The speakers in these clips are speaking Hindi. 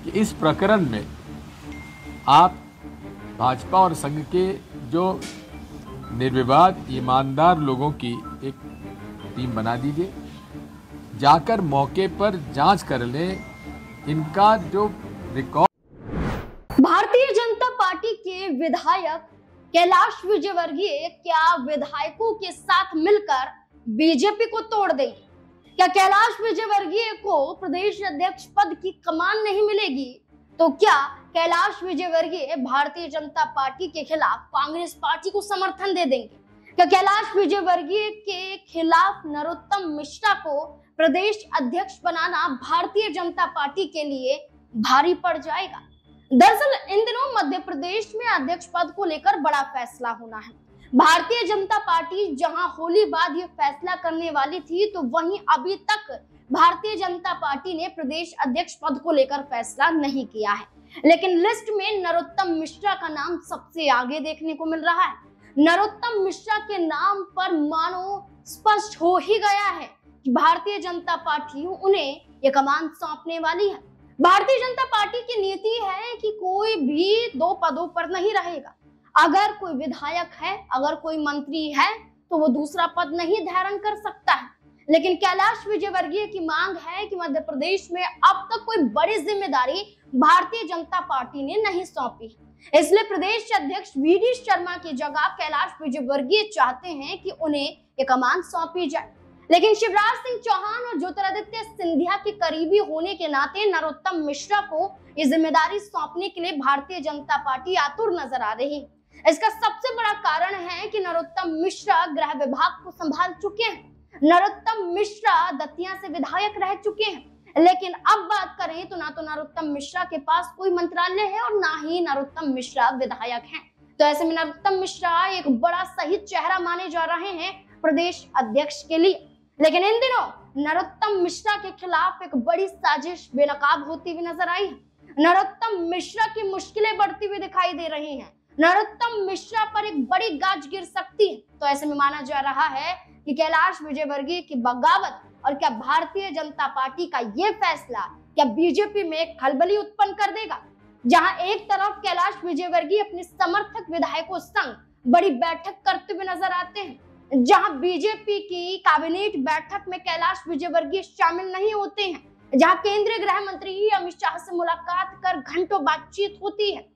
कि इस प्रकरण में आप भाजपा और संघ के जो निर्विवाद ईमानदार लोगों की एक टीम बना दीजिए, जाकर मौके पर जांच कर लें इनका जो रिकॉर्ड। भारतीय जनता पार्टी के विधायक कैलाश विजयवर्गीय क्या विधायकों के साथ मिलकर बीजेपी को तोड़ देंगे? क्या कैलाश विजयवर्गीय को प्रदेश अध्यक्ष पद की कमान नहीं मिलेगी? तो क्या कैलाश विजयवर्गीय भारतीय जनता पार्टी के खिलाफ कांग्रेस पार्टी को समर्थन दे देंगे? क्या कैलाश विजयवर्गीय के खिलाफ नरोत्तम मिश्रा को प्रदेश अध्यक्ष बनाना भारतीय जनता पार्टी के लिए भारी पड़ जाएगा? दरअसल इन दिनों मध्य प्रदेश में अध्यक्ष पद को लेकर बड़ा फैसला होना है। भारतीय जनता पार्टी जहां होली बाद ये फैसला करने वाली थी, तो वहीं अभी तक भारतीय जनता पार्टी ने प्रदेश अध्यक्ष पद को लेकर फैसला नहीं किया है। लेकिन लिस्ट में नरोत्तम मिश्रा का नाम सबसे आगे देखने को मिल रहा है। नरोत्तम मिश्रा के नाम पर मानो स्पष्ट हो ही गया है कि भारतीय जनता पार्टी उन्हें ये कमान सौंपने वाली है। भारतीय जनता पार्टी की नीति है कि कोई भी दो पदों पर नहीं रहेगा। अगर कोई विधायक है, अगर कोई मंत्री है, तो वो दूसरा पद नहीं धारण कर सकता है। लेकिन कैलाश विजयवर्गीय की मांग है कि मध्य प्रदेश में अब तक कोई बड़ी जिम्मेदारी भारतीय जनता पार्टी ने नहीं सौंपी, इसलिए प्रदेश अध्यक्ष वीडी शर्मा की जगह कैलाश विजयवर्गीय चाहते हैं कि उन्हें ये कमान सौंपी जाए। लेकिन शिवराज सिंह चौहान और ज्योतिरादित्य सिंधिया के करीबी होने के नाते नरोत्तम मिश्रा को ये जिम्मेदारी सौंपने के लिए भारतीय जनता पार्टी आतुर नजर आ रही है। इसका सबसे बड़ा कारण है कि नरोत्तम मिश्रा गृह विभाग को संभाल चुके हैं। नरोत्तम मिश्रा दतिया से विधायक रह चुके हैं। लेकिन अब बात करें तो ना तो नरोत्तम मिश्रा के पास कोई मंत्रालय है और ना ही नरोत्तम मिश्रा विधायक हैं। तो ऐसे में नरोत्तम मिश्रा एक बड़ा सही चेहरा माने जा रहे हैं प्रदेश अध्यक्ष के लिए। लेकिन इन दिनों नरोत्तम मिश्रा के खिलाफ एक बड़ी साजिश बेनकाब होती हुई नजर आई है। नरोत्तम मिश्रा की मुश्किलें बढ़ती हुई दिखाई दे रही हैं। नरोत्तम मिश्रा पर एक बड़ी गाज गिर सकती है। तो ऐसे में माना जा रहा है कि कैलाश विजयवर्गीय की बगावत और क्या भारतीय जनता पार्टी का ये फैसला क्या बीजेपी में खलबली उत्पन्न कर देगा? जहां एक तरफ कैलाश विजयवर्गीय अपने समर्थक विधायकों संग बड़ी बैठक करते हुए नजर आते हैं, जहां बीजेपी की कैबिनेट बैठक में कैलाश विजयवर्गीय शामिल नहीं होते हैं, जहां केंद्रीय गृह मंत्री अमित शाह से मुलाकात कर घंटों बातचीत होती है,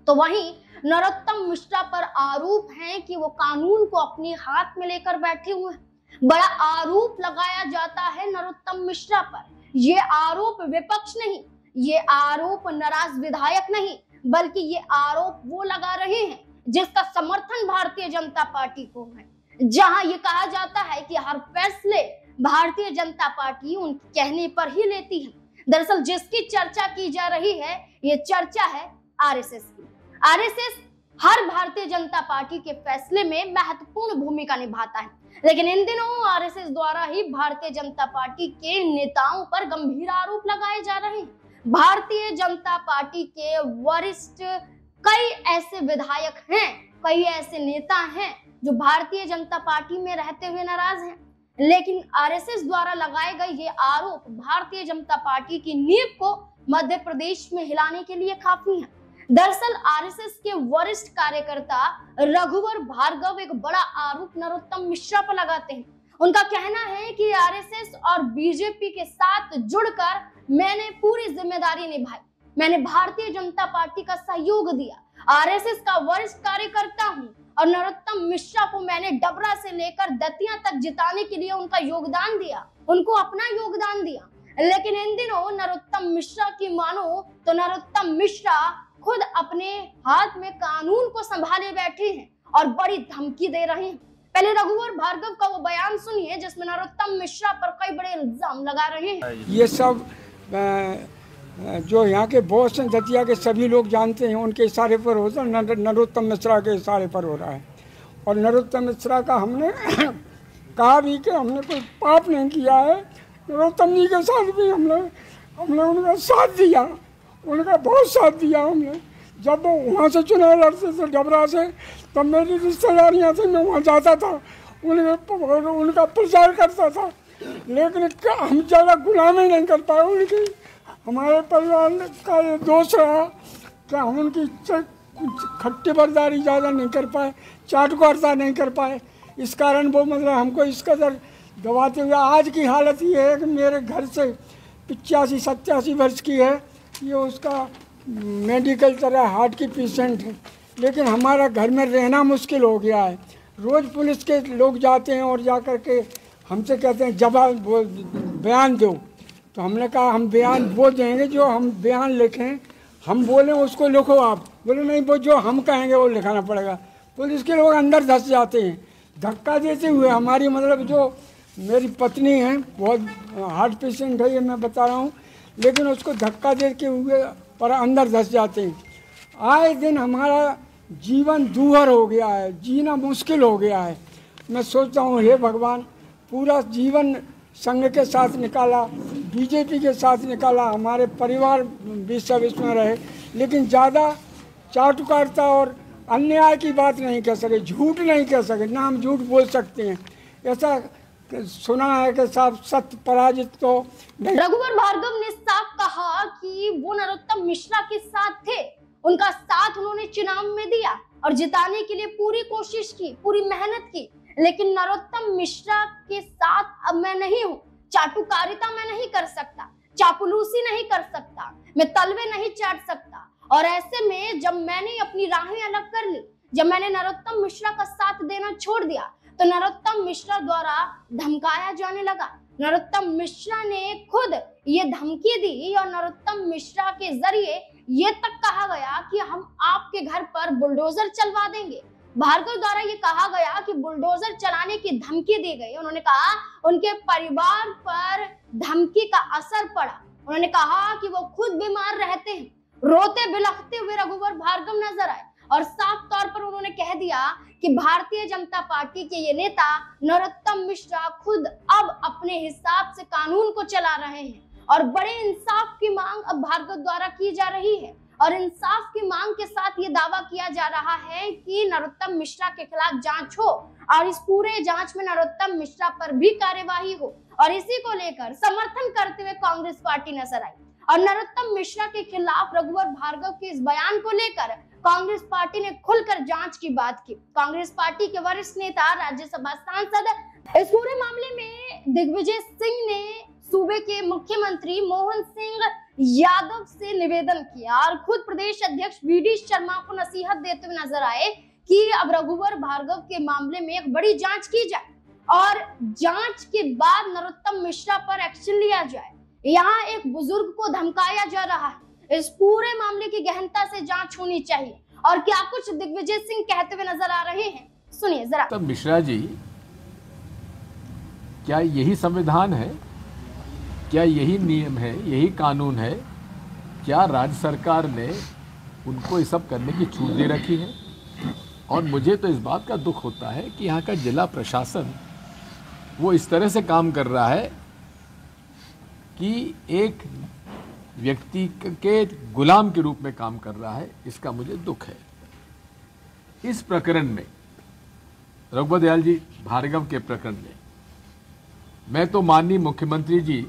तो वहीं नरोत्तम मिश्रा पर आरोप है कि वो कानून को अपने हाथ में लेकर बैठे हुए हैं। बड़ा आरोप लगाया जाता है नरोत्तम मिश्रा पर। ये आरोप विपक्ष नहीं, ये आरोप नाराज विधायक नहीं, बल्कि ये आरोप वो लगा रहे हैं जिसका समर्थन भारतीय जनता पार्टी को है। जहां ये कहा जाता है कि हर फैसले भारतीय जनता पार्टी उनके कहने पर ही लेती है। दरअसल जिसकी चर्चा की जा रही है, ये चर्चा है आरएसएस की। आरएसएस हर भारतीय जनता पार्टी के फैसले में महत्वपूर्ण भूमिका निभाता है। लेकिन इन दिनों आरएसएस द्वारा ही भारतीय जनता पार्टी के नेताओं पर गंभीर आरोप लगाए जा रहे हैं। भारतीय जनता पार्टी के वरिष्ठ कई ऐसे विधायक हैं, कई ऐसे नेता हैं जो भारतीय जनता पार्टी में रहते हुए नाराज हैं। लेकिन आरएसएस द्वारा लगाए गए ये आरोप भारतीय जनता पार्टी की नींव को मध्य प्रदेश में हिलाने के लिए काफी हैं। दरअसल आरएसएस के वरिष्ठ कार्यकर्ता रघुवर भार्गव एक बड़ा आरोप नरोत्तम मिश्रा पर लगाते हैं। उनका कहना है कि आरएसएस और बीजेपी के साथ जुड़कर मैंने पूरी जिम्मेदारी निभाई, मैंने भारतीय जनता पार्टी का सहयोग दिया, आरएसएस का वरिष्ठ कार्यकर्ता हूं और नरोत्तम मिश्रा को मैंने डबरा से लेकर दतिया तक जिताने के लिए उनका योगदान दिया, उनको अपना योगदान दिया। लेकिन इन दिनों नरोत्तम मिश्रा की मानो तो नरोत्तम मिश्रा खुद अपने हाथ में कानून को संभाले बैठे हैं और बड़ी धमकी दे रहे हैं। पहले रघुवर भार्गव का वो बयान सुनिए जिसमें नरोत्तम मिश्रा पर कई बड़े इल्जाम लगा रहे हैं। ये सब जो यहाँ के बॉस हैं दतिया के सभी लोग जानते हैं, उनके इशारे पर होता है, नरोत्तम मिश्रा के इशारे पर हो रहा है। और नरोत्तम मिश्रा का हमने कहा भी कि हमने कोई पाप नहीं किया है। नरोत्तम जी के साथ भी हमने उनका साथ दिया, उनका बहुत साथ दिया हमने। जब वो वहाँ से चुनाव लड़ते थे डबरा से, तब मेरी रिश्तेदारियाँ थी, मैं वहाँ जाता था, उनका प्रचार करता था। लेकिन हम ज़्यादा गुलामी नहीं कर पाए उनकी। हमारे परिवार का ये दोष रहा कि हम उनकी खट्टी बरदारी ज़्यादा नहीं कर पाए, चाटुकारिता नहीं कर पाए। इस कारण वो मतलब हमको इस कदर दबाते हुए, आज की हालत ये है कि मेरे घर से 85-87 वर्ष की है, ये उसका मेडिकल तरह हार्ट की पेशेंट है, लेकिन हमारा घर में रहना मुश्किल हो गया है। रोज़ पुलिस के लोग जाते हैं और जा कर के हमसे कहते हैं जवाब बयान दो, तो हमने कहा हम बयान वो देंगे जो हम बयान लिखें, हम बोलें उसको लिखो आप। बोले नहीं, वो जो हम कहेंगे वो लिखाना पड़ेगा। पुलिस के लोग अंदर धंस जाते हैं, धक्का देते हुए। हमारी मतलब जो मेरी पत्नी है, बहुत हार्ट पेशेंट है, ये मैं बता रहा हूँ, लेकिन उसको धक्का देते हुए पर अंदर धंस जाते हैं। आए दिन हमारा जीवन दूभर हो गया है, जीना मुश्किल हो गया है। मैं सोचता हूँ हे भगवान, पूरा जीवन संघ के साथ निकाला, बीजेपी के साथ निकाला, हमारे परिवार भी सब इसमें रहे, लेकिन ज़्यादा चाटुकारिता और अन्याय की बात नहीं कह सके, झूठ नहीं कह सके, ना हम झूठ बोल सकते हैं। ऐसा सुना है कि साहब सत्य पराजित तो रघुवर भार्गव ने साफ कहा कि वो नरोत्तम मिश्रा के साथ थे, उनका साथ उन्होंने चुनाव में दिया और जिताने के लिए पूरी कोशिश की, पूरी मेहनत की, लेकिन नरोत्तम मिश्रा के साथ अब मैं नहीं हूँ। चाटुकारिता मैं नहीं कर सकता, चापलूसी नहीं कर सकता, मैं तलवे नहीं चाट सकता। और ऐसे में जब मैंने अपनी राहें अलग कर ली, जब मैंने नरोत्तम मिश्रा का साथ देना छोड़ दिया, तो नरोत्तम मिश्रा द्वारा धमकाया जाने लगा। नरोत्तम मिश्रा ने खुद ये धमकी दी और नरोत्तम मिश्रा के जरिए ये तक कहा गया कि हम आपके घर पर बुलडोजर चलवा देंगे। भार्गव द्वारा ये कहा गया कि बुलडोजर चलाने की धमकी दी गई। उन्होंने कहा उनके परिवार पर धमकी का असर पड़ा। उन्होंने कहा कि वो खुद बीमार रहते हैं। रोते बिलखते हुए रघुवर भार्गव नजर आए और साफ तौर पर उन्होंने कह दिया कि भारतीय जनता पार्टी के ये नेता नरोत्तम मिश्रा खुद अब अपने हिसाब से कानून को चला रहे हैं और बड़े इंसाफ की मांग अब भार्गव द्वारा की जा रही है। और इंसाफ की मांग के साथ ये दावा किया जा रहा है कि नरोत्तम मिश्रा के खिलाफ जांच हो और इस पूरे जांच में नरोत्तम मिश्रा पर भी कार्यवाही हो। और इसी को लेकर समर्थन करते हुए कांग्रेस पार्टी नजर आई और नरोत्तम मिश्रा के खिलाफ रघुवर भार्गव के इस बयान को लेकर कांग्रेस पार्टी ने खुलकर जांच की बात की। कांग्रेस पार्टी के वरिष्ठ नेता, राज्यसभा सांसद इस पूरे मामले में दिग्विजय सिंह ने सूबे के मुख्यमंत्री मोहन सिंह यादव से निवेदन किया और खुद प्रदेश अध्यक्ष वी.डी. शर्मा को नसीहत देते हुए नजर आए कि अब रघुवर भार्गव के मामले में एक बड़ी जांच की जाए और जांच के बाद नरोत्तम मिश्रा पर एक्शन लिया जाए। यहाँ एक बुजुर्ग को धमकाया जा रहा है, इस पूरे मामले की गहनता से जांच होनी चाहिए। और क्या कुछ दिग्विजय सिंह कहते हुए नजर आ रहे हैं, सुनिए जरा। तब मिश्रा जी, क्या यही संविधान है? क्या यही नियम है, यही कानून है? क्या राज्य सरकार ने उनको ये सब करने की छूट दे रखी है? और मुझे तो इस बात का दुख होता है कि यहाँ का जिला प्रशासन वो इस तरह से काम कर रहा है कि एक व्यक्ति के गुलाम के रूप में काम कर रहा है। इसका मुझे दुख है। इस प्रकरण में, रघुवर दयाल जी भार्गव के प्रकरण में, मैं तो माननीय मुख्यमंत्री जी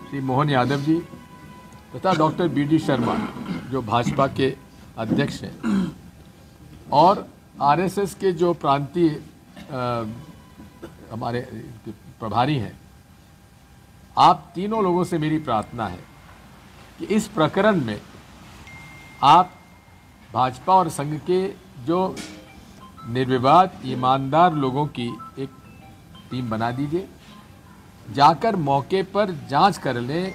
श्री मोहन यादव जी तथा डॉक्टर वी.डी. शर्मा जो भाजपा के अध्यक्ष हैं और आरएसएस के जो प्रांतीय हमारे प्रभारी हैं, आप तीनों लोगों से मेरी प्रार्थना है कि इस प्रकरण में आप भाजपा और संघ के जो निर्विवाद ईमानदार लोगों की एक टीम बना दीजिए, जाकर मौके पर जांच कर लें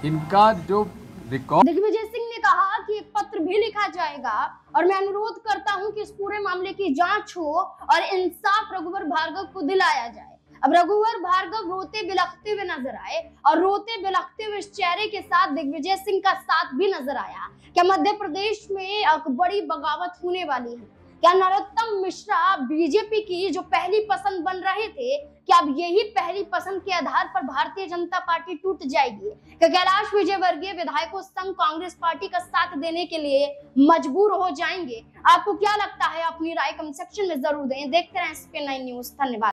इनका जो रिकॉर्ड। दिग्विजय सिंह ने कहा कि एक पत्र भी लिखा जाएगा और मैं अनुरोध करता हूं कि इस पूरे मामले की जांच हो और इंसाफ रघुवर भार्गव को दिलाया जाए। अब रघुवर भार्गव रोते बिलखते हुए नजर आए और रोते बिलखते हुए इस चेहरे के साथ दिग्विजय सिंह का साथ भी नजर आया। क्या मध्य प्रदेश में एक बड़ी बगावत होने वाली है? क्या नरोत्तम मिश्रा बीजेपी की जो पहली पसंद बन रहे थे, क्या अब यही पहली पसंद के आधार पर भारतीय जनता पार्टी टूट जाएगी? क्या कैलाश विजयवर्गीय विधायकों संघ कांग्रेस पार्टी का साथ देने के लिए मजबूर हो जाएंगे? आपको क्या लगता है? अपनी राय कमेंट सेक्शन में जरूर दें। देखते रहें SPN9 न्यूज। धन्यवाद।